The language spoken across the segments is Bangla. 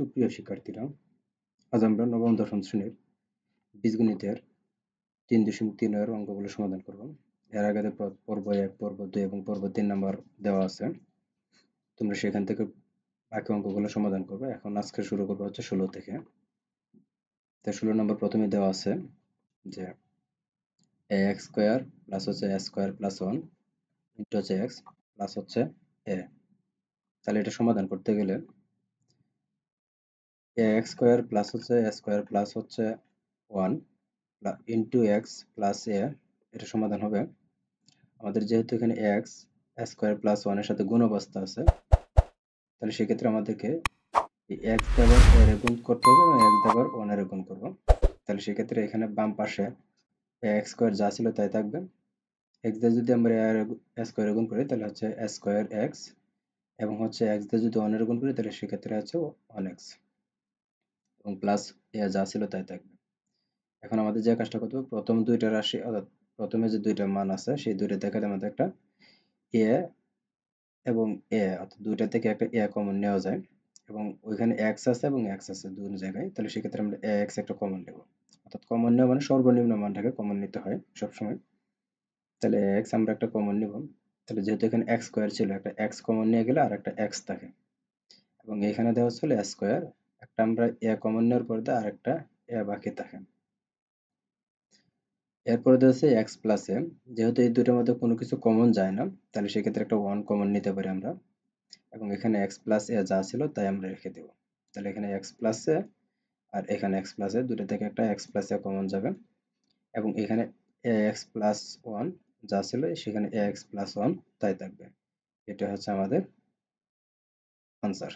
সুপ্রিয় শিক্ষার্থীরা, আজ আমরা নবম দশম শ্রেণীর বীজগণিতের 3.3 এর অঙ্কগুলো সমাধান করব। এর আগে পর্ব 1, পর্ব 2 এবং পর্ব 3 নাম্বার দেওয়া আছে। তোমরা সেখান থেকে বাকি অঙ্কগুলো সমাধান করবে। এখন আজকে শুরু করবো হচ্ছে 16 থেকে। তো 16 নম্বর প্রথমে দেওয়া আছে যে ax স্কয়ার প্লাস হচ্ছে a স্কয়ার প্লাস 1 ইন্টু হচ্ছে x প্লাস হচ্ছে a। তাহলে এটা সমাধান করতে গেলে ax স্কয়ার প্লাস হচ্ছে a স্কয়ার প্লাস হচ্ছে 1 ইন্টু এক্স প্লাস এ, এটা সমাধান হবে। আমাদের যেহেতু এখানে এক্স স্কোয়ার প্লাস ওয়ানের সাথে গুণ অবস্থা আছে, তাহলে সেক্ষেত্রে আমাদেরকে এই এক্স দ্বারা এর গুণ করতে হবে এবং এক্স দ্বারা ওয়ানের গুণ করব। তাহলে সেক্ষেত্রে এখানে বাম পাশে এক্স স্কোয়ার যা ছিল তাই থাকবে। এক্স দিয়ে যদি আমরা স্কোয়ার গুণ করি তাহলে হচ্ছে স্কোয়ার এক্স, এবং হচ্ছে এক্স দিয়ে যদি ওয়ানের গুণ করি তাহলে সেক্ষেত্রে হচ্ছে ওয়ান এক্স, এবং প্লাস এ যা ছিল তাই থাকবে। এখন আমাদের যে কাজটা করতে হবে, প্রথম দুইটা রাশি অর্থাৎ প্রথমে যে দুইটা মান আছে সেই দুইটা দেখাতে আমাদের একটা এ এবং এ অর্থাৎ দুইটা থেকে একটা এ কমন নেওয়া যায়, এবং ওইখানে এক্স আছে এবং এক্স আছে দুই জায়গায়, তাহলে সেক্ষেত্রে আমরা এ এক্স একটা কমন নেব। অর্থাৎ কমন নেওয়া মানে সর্বনিম্ন মানটাকে কমন নিতে হয় সবসময়। তাহলে এক্স আমরা একটা কমন নেব। তাহলে যেহেতু এখানে এক্স স্কোয়ার ছিল, একটা এক্স কমন নিয়ে গেলে আর একটা এক্স থাকে, এবং এখানে দেওয়া ছিল এ স্কোয়ার, একটা আমরা এ কমন নেওয়ার পর আর একটা এ বাকি থাকে। এরপরে দিয়েছে এক্স প্লাস এ, যেহেতু এই দুটোর মধ্যে কোনো কিছু কমন যায় না, তাহলে সেক্ষেত্রে একটা ওয়ান কমন নিতে পারি আমরা, এবং এখানে এক্স প্লাস এ যা ছিল তাই আমরা রেখে দেব। তাহলে এখানে এক্স প্লাস এ আর এখানে এক্স প্লাস এ, দুটো থেকে একটা এক্স প্লাস এ কমন যাবে, এবং এখানে এ এক্স প্লাস ওয়ান যা ছিল সেখানে এ এক্স প্লাস ওয়ান তাই থাকবে। এটা হচ্ছে আমাদের আনসার।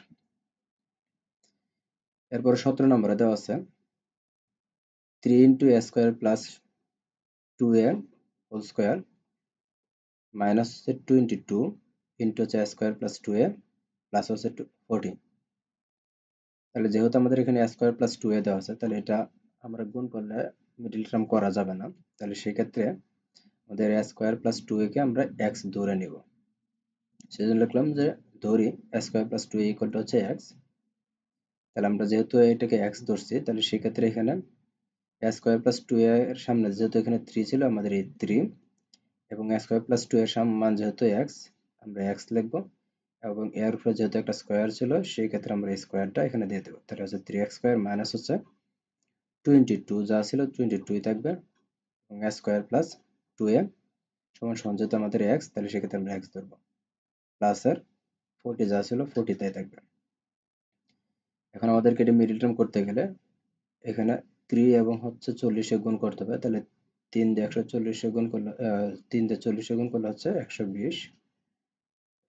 এরপরে 17 নম্বরে দেওয়া আছে 3 into a square plus 2a whole square minus হচ্ছে 22 ইন্টু হচ্ছে এ স্কোয়ার প্লাস 2a প্লাস হচ্ছে 14। তাহলে যেহেতু আমাদের এখানে এ স্কোয়ার প্লাস 2a দেওয়া আছে, তাহলে এটা আমরা গুণ করলে মিডল টার্ম করা যাবে না। তাহলে সেক্ষেত্রে আমাদের এ স্কোয়ার প্লাস 2a কে আমরা এক্স ধরে নিব। সেজন্য লিখলাম যে ধরি a square plus 2a equal to হচ্ছে এক্স। তাহলে আমরা যেহেতু এটাকে এক্স ধরছি, তাহলে সেক্ষেত্রে এখানে এ স্কোয়ার প্লাস 2a এর সামনে যেহেতু এখানে 3 ছিল, আমাদের এই 3, এবং এ স্কোয়ার প্লাস 2 এর মান যেহেতু এক্স, আমরা এক্স লিখবো, এবং এর উপরে যেহেতু একটা স্কোয়ার ছিল সেই ক্ষেত্রে আমরা এই স্কোয়ারটা এখানে দিয়ে দেবো। তাহলে হচ্ছে 3x স্কোয়ার মাইনাস হচ্ছে 22 যা ছিল 22 থাকবে, এবং এ স্কোয়ার প্লাস 2a সমান সমান যেহেতু আমাদের এক্স, তাহলে সেক্ষেত্রে আমরা এক্স ধরবো, প্লাস এর 40 যা ছিল 40 তাই থাকবে। এখন আমাদেরকে এটা মিডল টার্ম করতে গেলে এখানে 3 এবং হচ্ছে 40 এ গুণ করতে হবে। তাহলে 3 দিয়ে 140 এ গুণ করলে 3 দিয়ে 40 এ গুণ করলে হচ্ছে 120।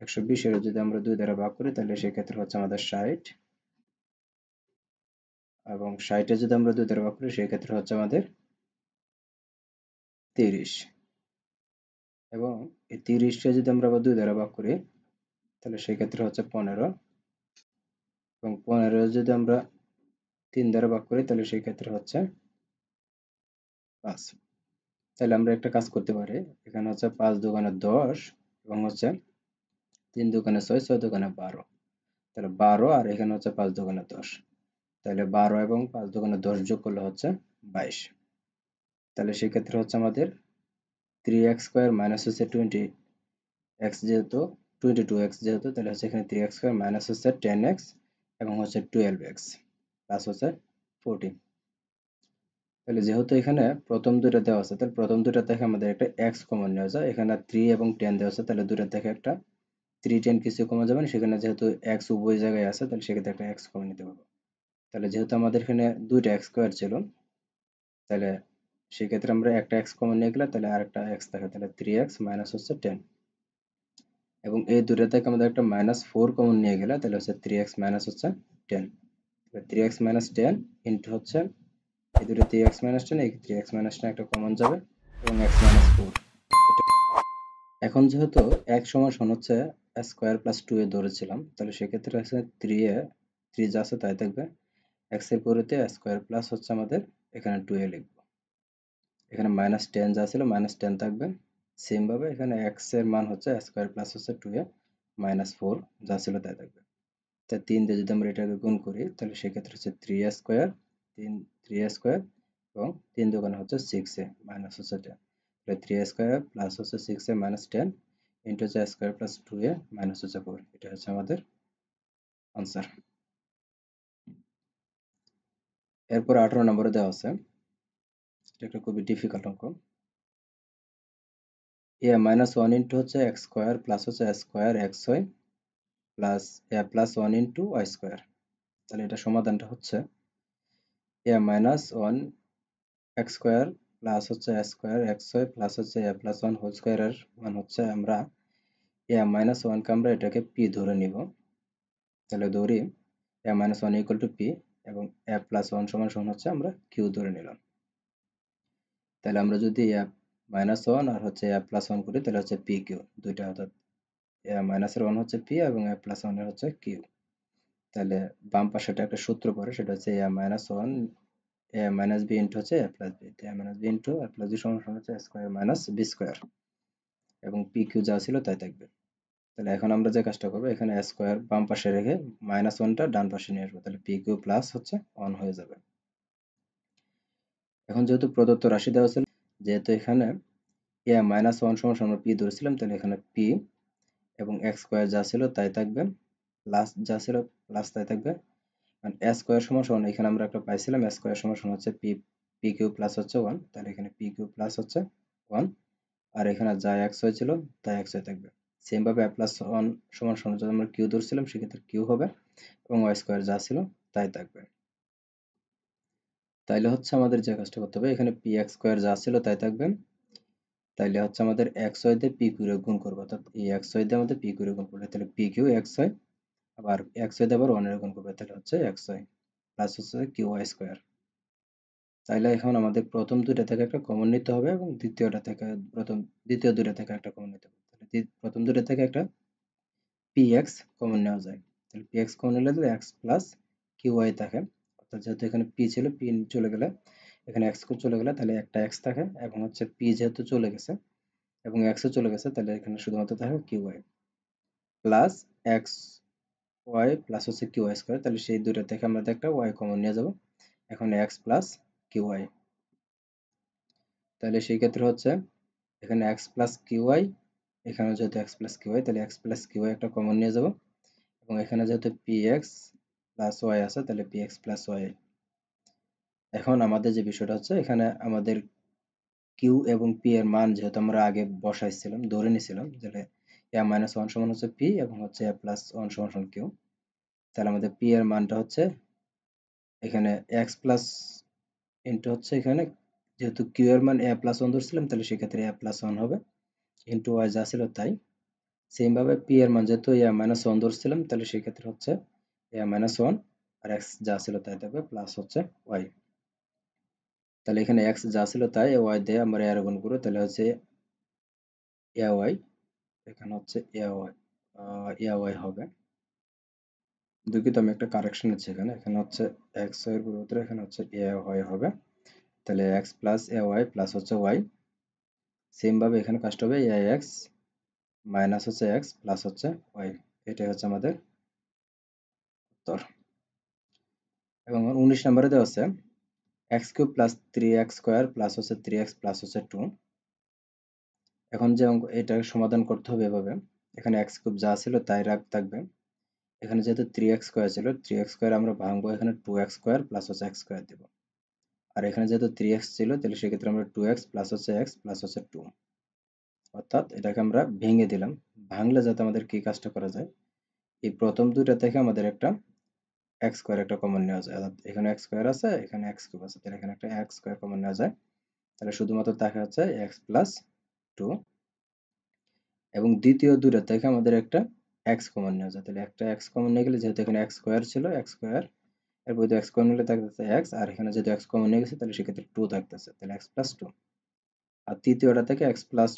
120 এর যদি আমরা 2 দ্বারা ভাগ করি তাহলে সেক্ষেত্রে হচ্ছে আমাদের 60, এবং 60 এ যদি আমরা 2 দ্বারা ভাগ করি সেক্ষেত্রে হচ্ছে আমাদের 30, এবং এই 30 টা যদি আমরা আবার 2 দ্বারা ভাগ করি তাহলে সেক্ষেত্রে হচ্ছে 15, এবং 15 যদি আমরা 3 দ্বারা ভাগ করি তাহলে সেক্ষেত্রে হচ্ছে 5। তাহলে আমরা একটা কাজ করতে পারি, এখানে হচ্ছে 5 দুগুণে 10, এবং হচ্ছে 3 দুগুণে 6, 6 দুগুণে 12, তাহলে 12, আর এখানে হচ্ছে 5 দুগুণে 10, তাহলে 12 এবং 5 দুগুণে 10 যোগ করলে হচ্ছে 22। তাহলে সেক্ষেত্রে হচ্ছে আমাদের 3x স্কোয়ার মাইনাস হচ্ছে 20x যেহেতু 22x যেহেতু, তাহলে হচ্ছে এখানে 3x স্কোয়ার মাইনাস হচ্ছে 10x, এবং হচ্ছে 12x প্লাস হচ্ছে 14। তাহলে যেহেতু এখানে প্রথম দুইটা দেওয়া আছে, তাহলে প্রথম দুইটা থেকে আমাদের একটা x কমন নেওয়া যায়। এখানে 3 এবং 10 দেওয়া আছে, তাহলে দুইটা থেকে একটা 3 10 কিছু কমন যাবে না, সেখানে যেহেতু x উভয় জায়গায় আছে তাহলে সেক্ষেত্রে একটা x কমন নিতে পারবো। তাহলে যেহেতু আমাদের এখানে দুইটা x স্কোয়ার ছিল, তাহলে সেক্ষেত্রে আমরা একটা x কমন নিয়ে গেলে তাহলে আরেকটা x থাকে, তাহলে 3x মাইনাস হচ্ছে 10, এবং এই দুটো থেকে আমাদের একটা -4 কমন নিয়ে গেলে তাহলে হচ্ছে 3x মাইনাস হচ্ছে 10। তাহলে 3x মাইনাস 10 ইন্টু হচ্ছে এই দুটো 3x মাইনাস 10, এই 3x মাইনাস 10 একটা কমন যাবে, এবং x মাইনাস 4। এখন যেহেতু x সমান সমান হচ্ছে স্কোয়ার প্লাস 2 এ ধরেছিলাম, তাহলে সেক্ষেত্রে আছে 3 যা আছে তাই থাকবে, x এর পরিবর্তে স্কোয়ার প্লাস হচ্ছে আমাদের এখানে 2 এ লিখবো, এখানে -10 যা ছিল -10 থাকবে। সেম ভাবে এখানে x এর মান হচ্ছে স্কোয়ার প্লাস হচ্ছে 2 এ -4 যা ছিল তাই থাকবে। তা 3 দিয়ে যদি আমরা এটাকে গুণ করি তাহলে সেক্ষেত্রে হচ্ছে 3a স্কোয়ার, 3a স্কোয়ার এবং 3 দুগুণে হচ্ছে 6a মাইনাস হচ্ছে 10, তাহলে 3a স্কোয়ার প্লাস হচ্ছে 6a মাইনাস 10 ইন্টু হচ্ছে a square plus 2a minus হচ্ছে 4, এটা হচ্ছে আমাদের আনসার। এরপর 18 নম্বরে দেওয়া আছে, এটা একটা খুবই ডিফিকাল্ট অঙ্ক। এ মাইনাস 1 ইন্টু হচ্ছে এক্স স্কোয়ার প্লাস হচ্ছে এ স্কোয়ার এক্স ওয়াই প্লাস এ প্লাস 1 ইন্টু ওয়াই স্কোয়ার। তাহলে এটা সমাধানটা হচ্ছে এ মাইনাস 1 এক্স স্কোয়ার প্লাস হচ্ছে এ স্কোয়ার এক্স ওয়াই প্লাস হচ্ছে এ প্লাস 1 হোল স্কোয়ারের মান হচ্ছে আমরা এ মাইনাস 1কে আমরা এটাকে পি ধরে নিব। তাহলে ধরি এ মাইনাস 1 ইকুয়াল টু পি এবং এ প্লাস 1 সমান সমান হচ্ছে আমরা কিউ ধরে নিলাম। তাহলে আমরা যদি এ মাইনাস 1 আর হচ্ছে এ প্লাস 1 করি তাহলে হচ্ছে পি কিউ দুইটা, অর্থাৎ এ মাইনাসের 1 হচ্ছে পি এবং এ প্লাস 1 এর হচ্ছে কিউ। তাহলে বাম পাশে একটা সূত্র পড়ে, সেটা হচ্ছে এ মাইনাস 1 এ মাইনাস বি ইন্টু হচ্ছে এ প্লাস বি, এ মাইনাস বি ইন্টু এ প্লাস বি সমান সমান হচ্ছে স্কোয়ার মাইনাস বি স্কোয়ার এবং পি কিউ যা ছিল তাই থাকবে। তাহলে এখন আমরা যে কাজটা করবো, এখানে এ স্কোয়ার বাম পাশে রেখে মাইনাস 1টা ডান পাশে নিয়ে আসবো, তাহলে পি কিউ প্লাস হচ্ছে 1 হয়ে যাবে। এখন যেহেতু প্রদত্ত রাশি দেওয়া ছিল, যেহেতু এখানে এ মাইনাস 1 সমান সমান পি ধরেছিলাম, তাহলে এখানে পি এবং এক্স স্কোয়ার যা ছিল তাই থাকবে, প্লাস যা ছিল প্লাস তাই থাকবে। এ স্কোয়ার সমান সমান এখানে আমরা একটা পাইছিলাম, এ স্কোয়ার সমান সমান হচ্ছে পি, পি কিউ প্লাস হচ্ছে 1, তাহলে এখানে পি কিউ প্লাস হচ্ছে 1 আর এখানে যা এক্স হয়েছিল তাই এক্স হয়ে থাকবে। সেম ভাবে এ প্লাস 1 সমান সমান যদি আমরা কিউ ধরছিলাম সেক্ষেত্রে কিউ হবে এবং ওয়াই স্কোয়ার যা ছিল তাই থাকবে। তাইলে হচ্ছে আমাদের যে কাজটা করতে হবে, এখানে পি এক্স স্কোয়ার যা ছিল তাই থাকবে, তাইলে হচ্ছে আমাদের এক্স ওয়াই দিয়ে পি কিউ গুণ করবো, অর্থাৎ এই এক্স ওয়াই দিয়ে আমাদের পি কিউ গুণ করবে, তাহলে পি কিউ এক্স ওয়াই আবার এক্স ওয়াই দিয়ে আবার 1 এর গুণ করবে, তাহলে হচ্ছে এক্স ওয়াই প্লাস হচ্ছে কিউ ওয়াই স্কোয়ার। তাইলে এখন আমাদের প্রথম দুইটা থেকে একটা কমন নিতে হবে এবং দ্বিতীয় দুইটা থেকে একটা কমন নিতে হবে। তাহলে প্রথম দুইটা থেকে একটা পি এক্স কমন নেওয়া যায়, তাহলে পি এক্স কমন নিলে এক্স প্লাস কিউ ওয়াই থাকে, অর্থাৎ যেহেতু এখানে পি ছিল পি চলে গেলে এখানে এক্স চলে গেলে তাহলে একটা এক্স থাকে এবং হচ্ছে পি যেহেতু চলে গেছে এবং এক্সও চলে গেছে তাহলে এখানে শুধুমাত্র থাকে Q Y plus X Y plus হচ্ছে কিউ ওয়াই স্কোয়ার। তাহলে সেই দুইটা থেকে আমরা একটা ওয়াই কমন নিয়ে যাব, এখন এক্স প্লাস কিউ ওয়াই। তাহলে সেই ক্ষেত্রে হচ্ছে এখানে এক্স প্লাস কিউ ওয়াই, এখানে যেহেতু এক্স প্লাস কিউ ওয়াই তাহলে এক্স প্লাস কিউ ওয়াই একটা কমন নিয়ে যাব এবং এখানে যেহেতু পি এক্স প্লাস ওয়াই আছে তাহলে পি এক্স প্লাস ওয়াই। এখন আমাদের যে বিষয়টা হচ্ছে, এখানে আমাদের কিউ এবং পি এর মান যেহেতু আমরা আগে বসাইছিলাম ধরে নিছিলাম, তাহলে এ মাইনাস 1 সমান হচ্ছে পি এবং হচ্ছে এ প্লাস 1 সমান সমান কিউ, তাহলে আমাদের পি এর মানটা হচ্ছে এখানে এক্স প্লাস ইন্টু হচ্ছে এখানে যেহেতু কিউ এর মান এ প্লাস 1 ধরছিলাম তাহলে সেক্ষেত্রে এ প্লাস 1 হবে ইন্টু ওয়াই যা ছিল তাই। সেম ভাবে পি এর মান যেহেতু এ মাইনাস 1 ধরছিলাম তাহলে সেক্ষেত্রে হচ্ছে এ মাইনাস 1 আর এক্স যা ছিল তাই থাকবে প্লাস হচ্ছে ওয়াই। তাহলে এখানে এক্স যা ছিল তাই ওয়াই দিয়ে আমরা এর গুণ করব, তাহলে হচ্ছে এ ওয়াই, এখানে হচ্ছে এ ওয়াই এ ওয়াই হবে। দুঃখিত আমি একটা কারেকশন আছে, এখানে এখানে হচ্ছে এক্স এর পরিবর্তে এখানে হচ্ছে এ ওয়াই হবে, তাহলে x plus A Y plus হচ্ছে ওয়াই। সেম ভাবে এখানে কাজটা হবে এ এক্স মাইনাস হচ্ছে এক্স প্লাস হচ্ছে ওয়াই, এটাই হচ্ছে আমাদের উত্তর। এবং 19 নম্বরে দেওয়া আছে x cube plus 3x square plus হচ্ছে 3x প্লাস হচ্ছে 2। এখন যে অঙ্ক এটা সমাধান করতে হবে এভাবে, এখানে এক্স কিউব যা ছিল তাই থাকবে, এখানে যেহেতু 3x স্কোয়ার ছিল 3x স্কোয়ার আমরা ভাঙবো, এখানে 2x স্কোয়ার প্লাস হচ্ছে x স্কোয়ার দেব, আর এখানে যেহেতু 3x ছিল তাহলে সেক্ষেত্রে আমরা 2x প্লাস হচ্ছে x প্লাস হচ্ছে 2, অর্থাৎ এটাকে আমরা ভেঙে দিলাম। ভাঙলে যাতে আমাদের কি কাজটা করা যায়, এই প্রথম দুইটা থেকে আমাদের একটা এক্স স্কোয়ার একটা কমন নেওয়া যায়, অর্থাৎ এখানে এক্স স্কোয়ার আছে এখানে এক্স কিউব আছে, তাহলে এখানে একটা এক্স স্কোয়ার কমন নেওয়া যায়, তাহলে শুধুমাত্র দেখা যাচ্ছে এক্স প্লাস 2 এবং দ্বিতীয় দুইটা থেকে আমাদের একটা এক্স কমন নেওয়া যায়, তাহলে একটা এক্স কমন নিয়ে গেলে যেহেতু এখানে এক্স স্কোয়ার ছিল এক্স স্কোয়ার এরপর এক্স কমন নিলে থাকতেছে এক্স, আর এখানে যেহেতু এক্স কমন নিয়ে গেছে তাহলে সেক্ষেত্রে 2 থাকতেছে, তাহলে এক্স প্লাস 2। আর তৃতীয়টা থেকে এক্স প্লাস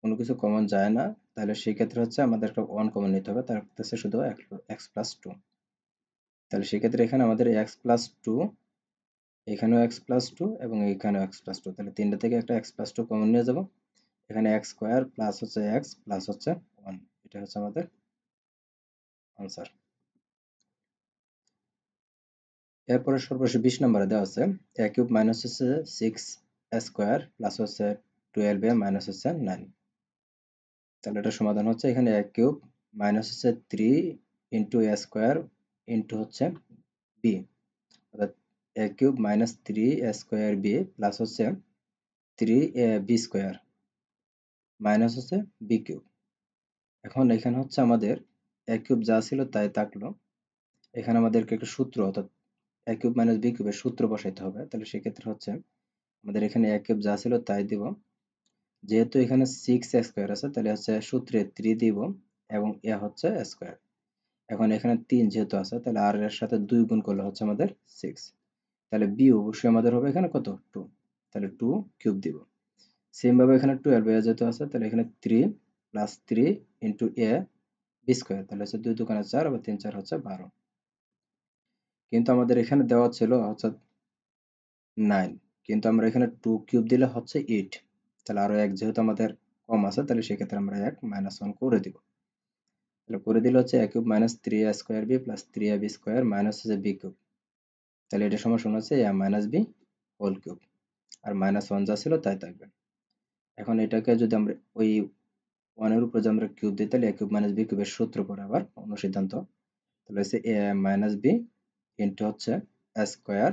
কোনো কিছু কমন যায় না, তাহলে সেই ক্ষেত্রে হচ্ছে আমাদের একটা ওয়ান কমন নিতে হবে, তার কাছে শুধু এক্স প্লাস 2। তাহলে সেক্ষেত্রে এখানে আমাদের এক্স প্লাস 2, এখানেও এক্স প্লাস 2 এবং এখানেও এক্স প্লাস 2, তাহলে তিনটা থেকে একটা এক্স প্লাস 2 কমন নিয়ে যাব, এখানে এক্স স্কোয়ার প্লাস হচ্ছে এক্স প্লাস হচ্ছে 1, এটা হচ্ছে আমাদের আনসার। এরপরে সর্বশেষ 20 নম্বরে দেওয়া আছে a কিউব মাইনাস হচ্ছে 6 স্কোয়ার প্লাস হচ্ছে 12 মাইনাস হচ্ছে 9। তাহলে এটা সমাধান হচ্ছে এখানে a কিউব মাইনাস হচ্ছে 3 ইন্টু a স্কোয়ার ইন্টু হচ্ছে b, অর্থাৎ a cube minus 3 a square b plus হচ্ছে 3 a b স্কোয়ার মাইনাস হচ্ছে b কিউব। এখন এখানে হচ্ছে আমাদের a কিউব যা ছিল তাই থাকলো। এখানে আমাদেরকে একটা সূত্র অর্থাৎ a কিউব মাইনাস b কিউবের সূত্র বসাইতে হবে। তাহলে সেক্ষেত্রে হচ্ছে আমাদের এখানে a কিউব যা ছিল তাই দিব, যেহেতু এখানে 6 স্কোয়ার আছে তাহলে হচ্ছে সূত্রে 3 দিব এবং a হচ্ছে স্কোয়ার। এখন এখানে 3 যেহেতু আছে তাহলে আর এর সাথে 2 গুণ করলে হচ্ছে আমাদের 6, তাহলে b অবশ্যই আমাদের হবে এখানে কত 2, তাহলে 2 কিউব দিব। সেম ভাবে এখানে 12 যেহেতু আছে তাহলে এখানে 3 plus 3 into a B square, তাহলে হচ্ছে 2 দুগুণে 4 আবার 3 4 হচ্ছে 12। কিন্তু আমাদের এখানে দেওয়া ছিল হচ্ছে 9, কিন্তু আমরা এখানে 2 কিউব দিলে হচ্ছে 8, তাহলে আরো এক যেহেতু আমাদের কম আছে তাহলে সেক্ষেত্রে আমরা এক মাইনাস 1 করে দিব। তাহলে করে দিলে হচ্ছে a cube minus 3 a square B plus 3 a B square minus হচ্ছে b কিউব। তাহলে এটা সমান সমান হচ্ছে a minus b whole cube, আর মাইনাস 1 যা ছিল তাই থাকবে। এখন এটাকে যদি আমরা ওই 1 এর উপর যদি আমরা কিউব দিই তাহলে a কিউব মাইনাস b কিউবের সূত্র পড়ে আবার অনুসিদ্ধান্ত, তাহলে হচ্ছে a মাইনাস b ইন্টু হচ্ছে a স্কোয়ার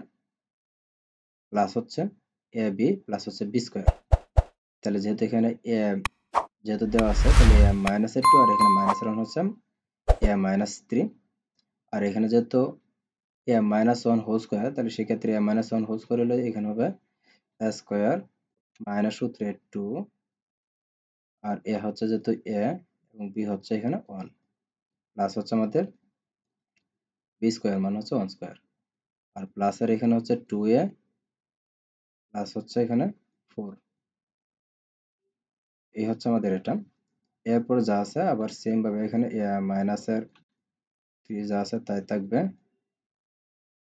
প্লাস হচ্ছে এ বি প্লাস হচ্ছে বি স্কোয়ার। তাহলে যেহেতু এখানে এ যেহেতু দেওয়া আছে তাহলে এ মাইনাস এর 2 আর এখানে মাইনাস এর 1 হচ্ছে এ মাইনাস 3, আর এখানে যেহেতু এ মাইনাস 1 হোল স্কোয়ার তাহলে সেক্ষেত্রে এ মাইনাস 1 হোল স্কোয়ার হলে এখানে হবে এ স্কোয়ার মাইনাস সূত্রে 2, আর এ হচ্ছে যেহেতু এ এবং বি হচ্ছে এখানে 1 প্লাস হচ্ছে আমাদের বি স্কোয়ার মানে হচ্ছে 1 স্কোয়ার, আর প্লাস এর এখানে হচ্ছে 2a প্লাস হচ্ছে এখানে 4, এই হচ্ছে আমাদের এটা। এরপর যা আছে আবার সেম ভাবে এখানে মাইনাস এর 3 যা আছে তাই থাকবে।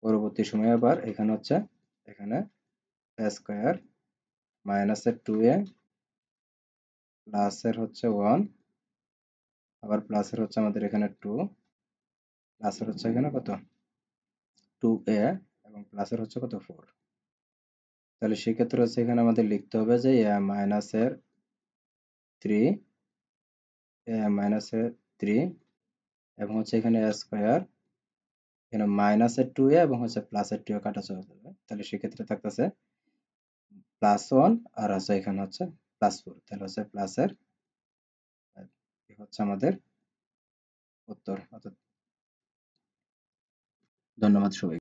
পরবর্তী সময়ে আবার এখানে হচ্ছে এখানে a স্কোয়ার মাইনাস এর 2a প্লাস এর হচ্ছে 1, আবার প্লাস এর হচ্ছে আমাদের এখানে 2, প্লাস এর হচ্ছে এখানে কত 2a এবং প্লাস এর হচ্ছে কত 4। তাহলে সেক্ষেত্রে হচ্ছে এখানে আমাদের লিখতে হবে যে a মাইনাস এর 3, a মাইনাস এর 3 এবং হচ্ছে এখানে a স্কোয়ার, এখানে মাইনাস এর 2a এবং হচ্ছে প্লাস এর 2a কাটা চলে যাবে, তাহলে সেক্ষেত্রে থাকতেছে প্লাস 1 আর হচ্ছে এখানে হচ্ছে প্লাস 4, তাহলে হচ্ছে প্লাস এর হচ্ছে আমাদের উত্তর। অর্থাৎ ধন্যবাদ সবাই।